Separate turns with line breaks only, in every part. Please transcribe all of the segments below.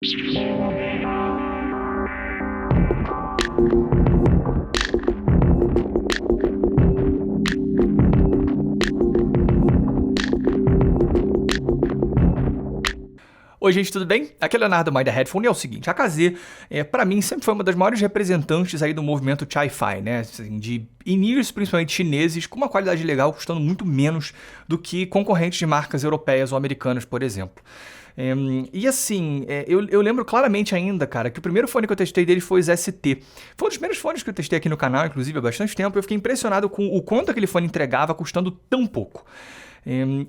Oi gente, tudo bem? Aqui é Leonardo Maida Headphone e é o seguinte, a KZ, pra mim, sempre foi uma das maiores representantes aí do movimento Chi-Fi, né? Assim, de in-ears, principalmente chineses, com uma qualidade legal, custando muito menos do que concorrentes de marcas europeias ou americanas, por exemplo. E assim, eu lembro claramente ainda, cara, que o primeiro fone que eu testei dele foi o ST. Foi um dos primeiros fones que eu testei aqui no canal, inclusive, há bastante tempo, e eu fiquei impressionado com o quanto aquele fone entregava custando tão pouco.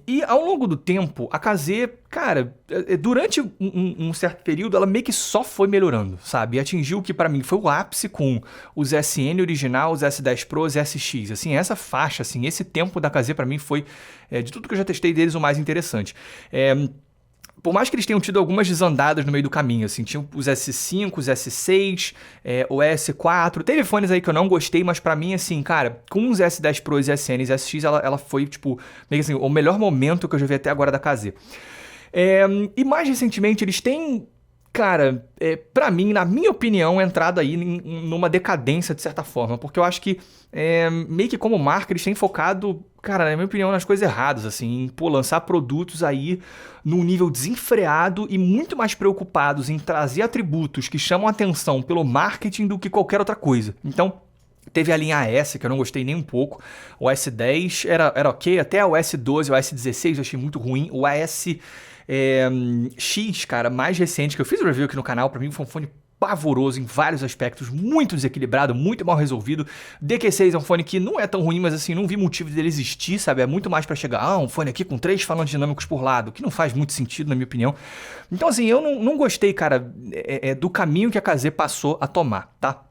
E ao longo do tempo, a KZ, cara, durante um certo período, ela meio que só foi melhorando, sabe? E atingiu o que pra mim foi o ápice com os SN original, os S10 Pro, os SX. Assim, essa faixa, assim, esse tempo da KZ pra mim foi, de tudo que eu já testei deles, o mais interessante. Por mais que eles tenham tido algumas desandadas no meio do caminho, assim, tinham os S5, os S6, o S4, teve fones aí que eu não gostei, mas pra mim, assim, cara, com os S10 Pro, os SN e SX, ela foi, tipo, meio que assim, o melhor momento que eu já vi até agora da KZ. E mais recentemente, eles têm, cara, pra mim, na minha opinião, entrado aí numa decadência, de certa forma, porque eu acho que, meio que como marca, eles têm focado, cara, na minha opinião, nas coisas erradas, assim, em, lançar produtos aí num nível desenfreado e muito mais preocupados em trazer atributos que chamam atenção pelo marketing do que qualquer outra coisa. Então, teve a linha AS, que eu não gostei nem um pouco. O S10 era ok, até o S12, o S16 eu achei muito ruim. O AS X, cara, mais recente, que eu fiz o review aqui no canal, pra mim foi um fone pavoroso em vários aspectos, muito desequilibrado, muito mal resolvido. DQ6 é um fone que não é tão ruim, mas assim, não vi motivo dele existir, sabe? É muito mais pra chegar, um fone aqui com 3 falantes dinâmicos por lado, que não faz muito sentido, na minha opinião. Então assim, eu não gostei, cara, do caminho que a KZ passou a tomar, tá?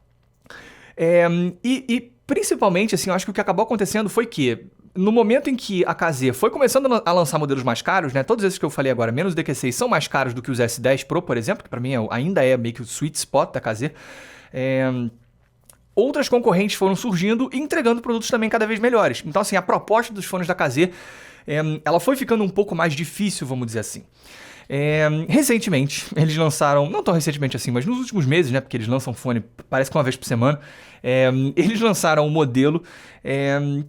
E principalmente, assim, eu acho que o que acabou acontecendo foi que no momento em que a KZ foi começando a lançar modelos mais caros, né? Todos esses que eu falei agora, menos o DQ6, são mais caros do que os S10 Pro, por exemplo, que pra mim ainda é meio que o sweet spot da KZ. Outras concorrentes foram surgindo e entregando produtos também cada vez melhores. Então, assim, a proposta dos fones da KZ, ela foi ficando um pouco mais difícil, vamos dizer assim. Recentemente, eles lançaram, não tão recentemente assim, mas nos últimos meses, né, porque eles lançam fone, parece que uma vez por semana, eles lançaram um modelo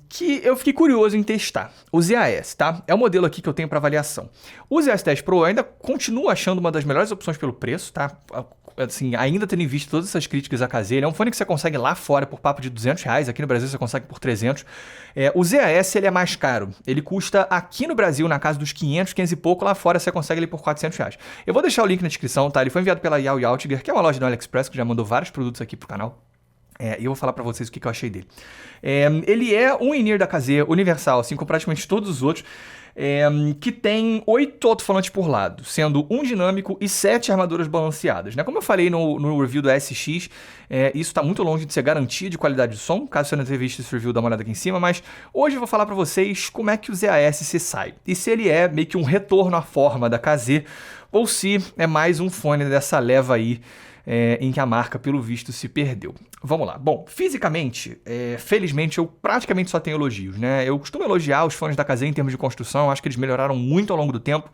que eu fiquei curioso em testar, o ZAS, tá? É o modelo aqui que eu tenho para avaliação. O ZS10 Pro eu ainda continuo achando uma das melhores opções pelo preço, tá? Assim, ainda tendo visto todas essas críticas a KZ, ele é um fone que você consegue lá fora por papo de R$200, aqui no Brasil você consegue por 300. O ZAS, ele é mais caro, ele custa aqui no Brasil na casa dos 500, 500 e pouco, lá fora você consegue ele por R$400. Eu vou deixar o link na descrição, tá? Ele foi enviado pela Yao Yautiger, que é uma loja do AliExpress, que já mandou vários produtos aqui pro canal. E eu vou falar pra vocês o que eu achei dele. Ele é um in-ear da KZ universal, assim como praticamente todos os outros, que tem 8 alto-falantes por lado, sendo um dinâmico e 7 armaduras balanceadas, né? Como eu falei no review do SX, isso está muito longe de ser garantia de qualidade de som. Caso você não tenha visto esse review, dá uma olhada aqui em cima, mas hoje eu vou falar pra vocês como é que o ZAS se sai, e se ele é meio que um retorno à forma da KZ, ou se é mais um fone dessa leva aí, em que a marca, pelo visto, se perdeu. Vamos lá. Bom, fisicamente, felizmente, eu praticamente só tenho elogios, né? Eu costumo elogiar os fones da KZ em termos de construção, acho que eles melhoraram muito ao longo do tempo.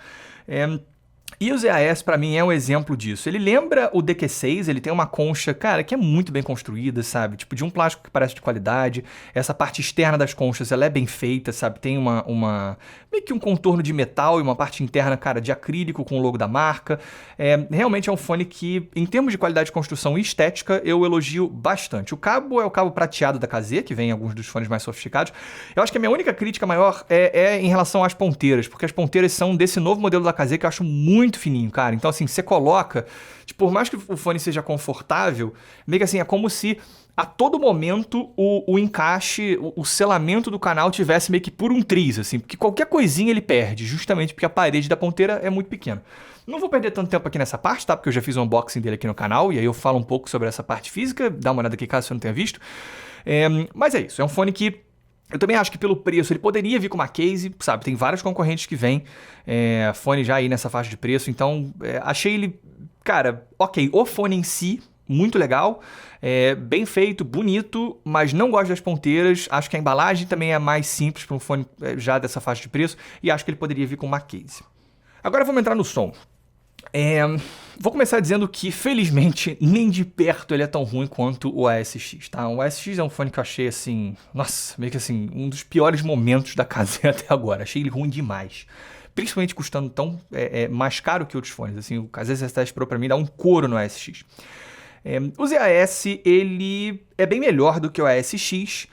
E o ZAS, pra mim, é um exemplo disso. Ele lembra o DQ6, ele tem uma concha, cara, que é muito bem construída, sabe? Tipo, de um plástico que parece de qualidade. Essa parte externa das conchas, ela é bem feita, sabe? Tem meio que um contorno de metal e uma parte interna, cara, de acrílico com o logo da marca. Realmente é um fone que, em termos de qualidade de construção e estética, eu elogio bastante. O cabo é o cabo prateado da KZ, que vem em alguns dos fones mais sofisticados. Eu acho que a minha única crítica maior é em relação às ponteiras, porque as ponteiras são desse novo modelo da KZ que eu acho muito fininho, cara. Então, assim, você coloca, tipo, por mais que o fone seja confortável, meio que assim, é como se a todo momento o encaixe, o selamento do canal tivesse meio que por um triz, assim, porque qualquer coisinha ele perde, justamente porque a parede da ponteira é muito pequena. Não vou perder tanto tempo aqui nessa parte, tá? Porque eu já fiz um unboxing dele aqui no canal, e aí eu falo um pouco sobre essa parte física, dá uma olhada aqui caso você não tenha visto. Mas é isso, é um fone que eu também acho que pelo preço ele poderia vir com uma case, sabe? Tem vários concorrentes que vêm fone já aí nessa faixa de preço, então achei ele, cara, ok, o fone em si, muito legal, bem feito, bonito, mas não gosto das ponteiras, acho que a embalagem também é mais simples para um fone já dessa faixa de preço, e acho que ele poderia vir com uma case. Agora vamos entrar no som. É, vou começar dizendo que, felizmente, nem de perto ele é tão ruim quanto o ASX, tá? O ASX é um fone que eu achei, assim, nossa, meio que assim, um dos piores momentos da Kaze até agora. Achei ele ruim demais. Principalmente custando tão mais caro que outros fones. Assim, o Kaze S10 Pro pra mim dá um couro no ASX. O ZAS, ele é bem melhor do que o ASX,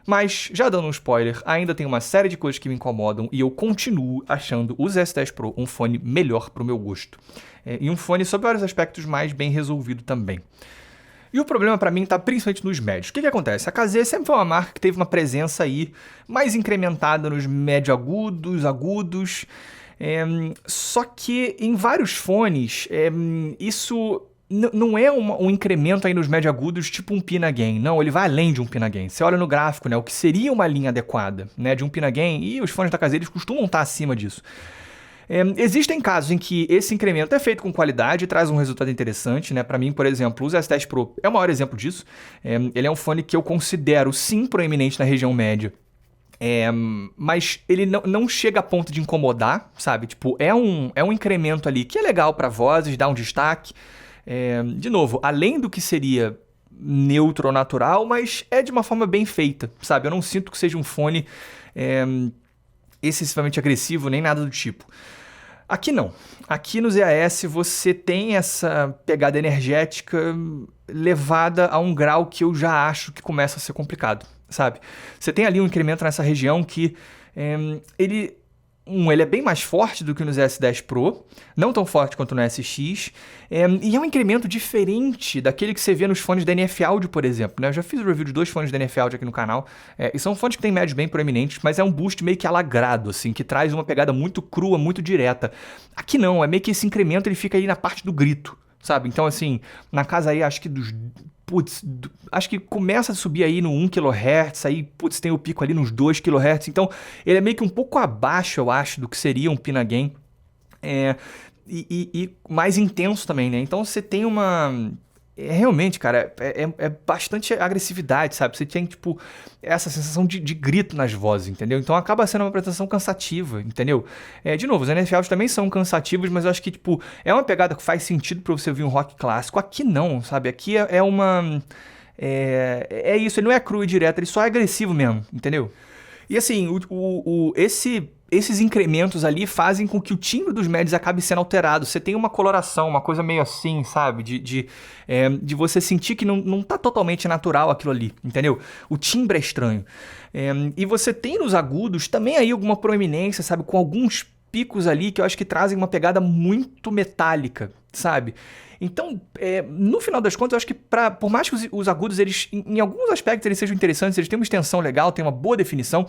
mas, já dando um spoiler, ainda tem uma série de coisas que me incomodam e eu continuo achando o ZS10 Pro um fone melhor pro meu gosto. E um fone, sob vários aspectos, mais bem resolvido também. E o problema pra mim está principalmente nos médios. O que acontece? A Kaze sempre foi uma marca que teve uma presença aí mais incrementada nos médio agudos, agudos. Só que em vários fones, isso não é um incremento aí nos médio agudos tipo um Pina Gain. Não, ele vai além de um Pina Gain. Você olha no gráfico, né, o que seria uma linha adequada, né, de um Pina Gain, e os fones da Kaze eles costumam estar acima disso. Existem casos em que esse incremento é feito com qualidade e traz um resultado interessante, né? Para mim, por exemplo, o Z10 Pro é o maior exemplo disso. Ele é um fone que eu considero, sim, proeminente na região média. Mas ele não chega a ponto de incomodar, sabe? Tipo, é um incremento ali que é legal para vozes, dá um destaque. De novo, além do que seria neutro ou natural, mas é de uma forma bem feita, sabe? Eu não sinto que seja um fone excessivamente agressivo, nem nada do tipo. Aqui não. Aqui no ZAS você tem essa pegada energética levada a um grau que eu já acho que começa a ser complicado, sabe? Você tem ali um incremento nessa região que ele é bem mais forte do que no ZS10 Pro, não tão forte quanto no SX, e é um incremento diferente daquele que você vê nos fones da NF Audio, por exemplo, né? Eu já fiz o review de 2 fones da NF Audio aqui no canal, e são fones que têm médios bem proeminentes, mas é um boost meio que alagrado, assim, que traz uma pegada muito crua, muito direta. Aqui não, é meio que esse incremento ele fica aí na parte do grito, sabe? Então, assim, na casa aí, acho que acho que começa a subir aí no 1 kHz, aí, tem o pico ali nos 2 kHz, então ele é meio que um pouco abaixo, eu acho, do que seria um Pina Gain, e mais intenso também, né? Então você tem uma... realmente, cara, é bastante agressividade, sabe? Você tem, tipo, essa sensação de grito nas vozes, entendeu? Então acaba sendo uma apresentação cansativa, entendeu? De novo, os NF também são cansativos, mas eu acho que, tipo, é uma pegada que faz sentido pra você ouvir um rock clássico. Aqui não, sabe? Aqui é uma... isso, ele não é cru e direto, ele só é agressivo mesmo, entendeu? E assim, esses incrementos ali fazem com que o timbre dos médios acabe sendo alterado. Você tem uma coloração, uma coisa meio assim, sabe? De você sentir que não tá totalmente natural aquilo ali, entendeu? O timbre é estranho. E você tem nos agudos também aí alguma proeminência, sabe? Com alguns picos ali que eu acho que trazem uma pegada muito metálica, sabe? Então, no final das contas, eu acho que por mais que os agudos, eles, em alguns aspectos, eles sejam interessantes, eles têm uma extensão legal, têm uma boa definição,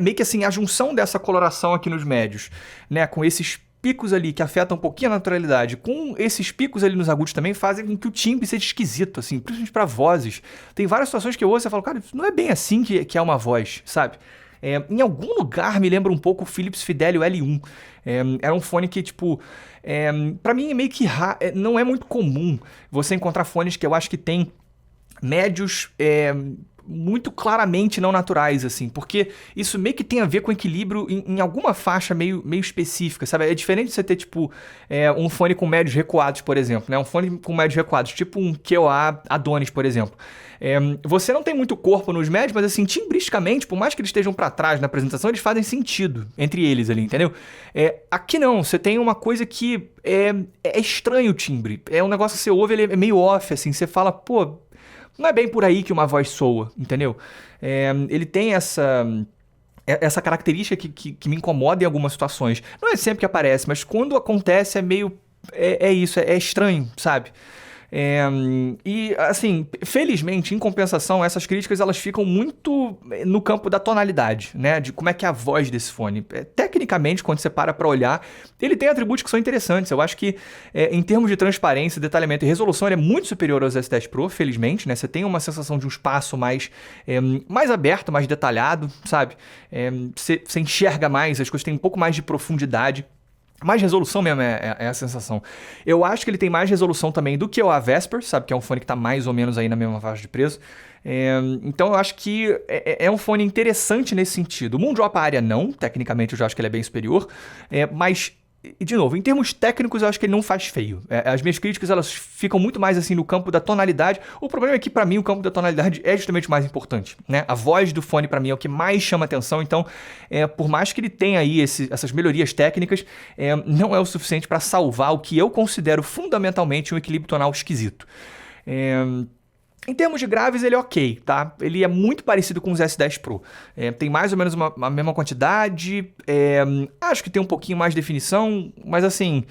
meio que assim, a junção dessa coloração aqui nos médios, né, com esses picos ali que afetam um pouquinho a naturalidade, com esses picos ali nos agudos também, fazem com que o timbre seja esquisito, assim, principalmente para vozes. Tem várias situações que eu ouço e falo, cara, isso não é bem assim que é uma voz, sabe? Em algum lugar me lembra um pouco o Philips Fidelio L1. Era um fone que, tipo, pra mim é meio que não é muito comum você encontrar fones que eu acho que tem médios muito claramente não naturais, assim, porque isso meio que tem a ver com equilíbrio em alguma faixa meio específica, sabe? É diferente de você ter, tipo, um fone com médios recuados, por exemplo, né? Um fone com médios recuados, tipo um QA Adonis, por exemplo. Você não tem muito corpo nos médios, mas assim, timbristicamente, por mais que eles estejam para trás na apresentação, eles fazem sentido entre eles ali, entendeu? Aqui não, você tem uma coisa que é estranho o timbre. É um negócio que você ouve, ele é meio off, assim, você fala, pô, não é bem por aí que uma voz soa, entendeu? Ele tem essa característica que me incomoda em algumas situações. Não é sempre que aparece, mas quando acontece é meio... isso, é estranho, sabe? E, assim, felizmente, em compensação, essas críticas elas ficam muito no campo da tonalidade, né? De como é que é a voz desse fone. Tecnicamente, quando você para pra olhar, ele tem atributos que são interessantes. Eu acho que, em termos de transparência, detalhamento e resolução, ele é muito superior aos S10 Pro, felizmente, né? Você tem uma sensação de um espaço mais aberto, mais detalhado, sabe? Você enxerga mais, as coisas têm um pouco mais de profundidade. Mais resolução mesmo é a sensação. Eu acho que ele tem mais resolução também do que o Vesper, sabe? Que é um fone que tá mais ou menos aí na mesma faixa de preço. Então eu acho que é um fone interessante nesse sentido. O Moondrop Aria não, tecnicamente eu já acho que ele é bem superior. Mas E, de novo, em termos técnicos, eu acho que ele não faz feio. As minhas críticas, elas ficam muito mais assim no campo da tonalidade. O problema é que, pra mim, o campo da tonalidade é justamente o mais importante, né? A voz do fone, pra mim, é o que mais chama atenção. Então, por mais que ele tenha aí essas melhorias técnicas, não é o suficiente pra salvar o que eu considero fundamentalmente um equilíbrio tonal esquisito. Em termos de graves, ele é ok, tá? Ele é muito parecido com os S10 Pro. Tem mais ou menos a mesma quantidade. Acho que tem um pouquinho mais de definição, mas assim,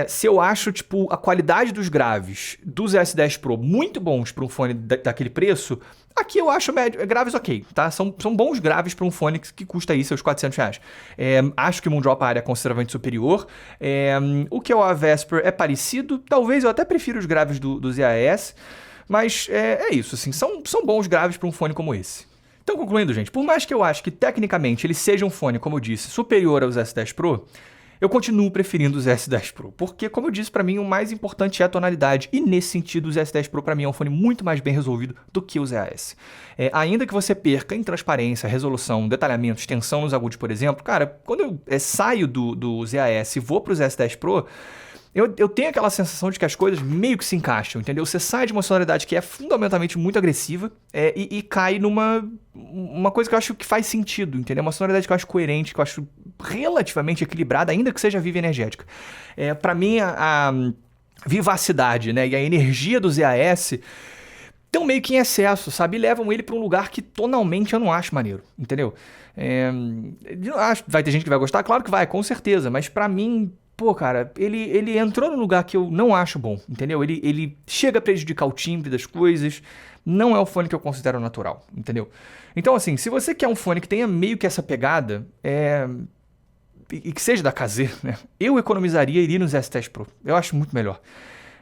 se eu acho, tipo, a qualidade dos graves dos S10 Pro muito bons para um fone daquele preço, aqui eu acho graves ok, tá? São bons graves para um fone que custa aí seus R$ 400. Acho que o Moondrop Aria é consideravelmente superior. O que é o Vesper é parecido. Talvez eu até prefira os graves do ZAS. Mas é isso, assim, são bons graves para um fone como esse. Então, concluindo, gente, por mais que eu acho que tecnicamente ele seja um fone, como eu disse, superior aos S10 Pro, eu continuo preferindo os S10 Pro, porque, como eu disse, para mim o mais importante é a tonalidade, e nesse sentido os S10 Pro para mim é um fone muito mais bem resolvido do que os EAS. Ainda que você perca em transparência, resolução, detalhamento, extensão nos agudos, por exemplo, cara, quando eu saio do ZAS e vou para os S10 Pro, eu tenho aquela sensação de que as coisas meio que se encaixam, entendeu? Você sai de uma sonoridade que é fundamentalmente muito agressiva e cai numa coisa que eu acho que faz sentido, entendeu? Uma sonoridade que eu acho coerente, que eu acho relativamente equilibrada, ainda que seja viva e energética. Pra mim, a vivacidade, né, e a energia do ZAS estão meio que em excesso, sabe? E levam ele pra um lugar que tonalmente eu não acho maneiro, entendeu? Vai ter gente que vai gostar? Claro que vai, com certeza, mas pra mim... Pô, cara, ele entrou num lugar que eu não acho bom, entendeu? Ele chega a prejudicar o timbre das coisas, não é o fone que eu considero natural, entendeu? Então, assim, se você quer um fone que tenha meio que essa pegada, e que seja da KZ, né? Eu economizaria e iria nos S10 Pro. Eu acho muito melhor.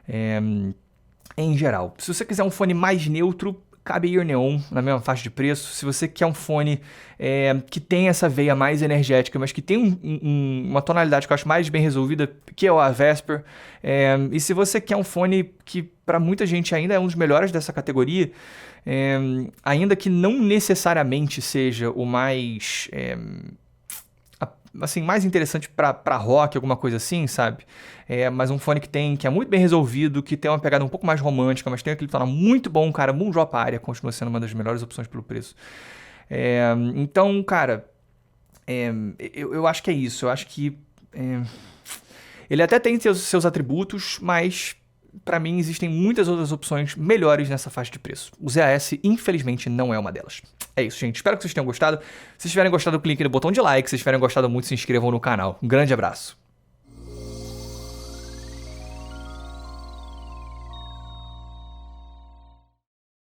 Em geral. Se você quiser um fone mais neutro, cabe Ear Neon na mesma faixa de preço. Se você quer um fone que tem essa veia mais energética, mas que tem uma tonalidade que eu acho mais bem resolvida, que é o Vesper. E se você quer um fone que para muita gente ainda é um dos melhores dessa categoria, ainda que não necessariamente seja o mais... assim, mais interessante pra rock, alguma coisa assim, sabe? Mas um fone que é muito bem resolvido, que tem uma pegada um pouco mais romântica, mas tem aquele tonal muito bom, cara. Moondrop Aria continua sendo uma das melhores opções pelo preço. Então, cara, eu acho que é isso. Eu acho que ele até tem seus atributos, mas pra mim existem muitas outras opções melhores nessa faixa de preço. O ZAS, infelizmente, não é uma delas. É isso, gente. Espero que vocês tenham gostado. Se vocês tiverem gostado, clique no botão de like. Se vocês tiverem gostado muito, se inscrevam no canal. Um grande abraço.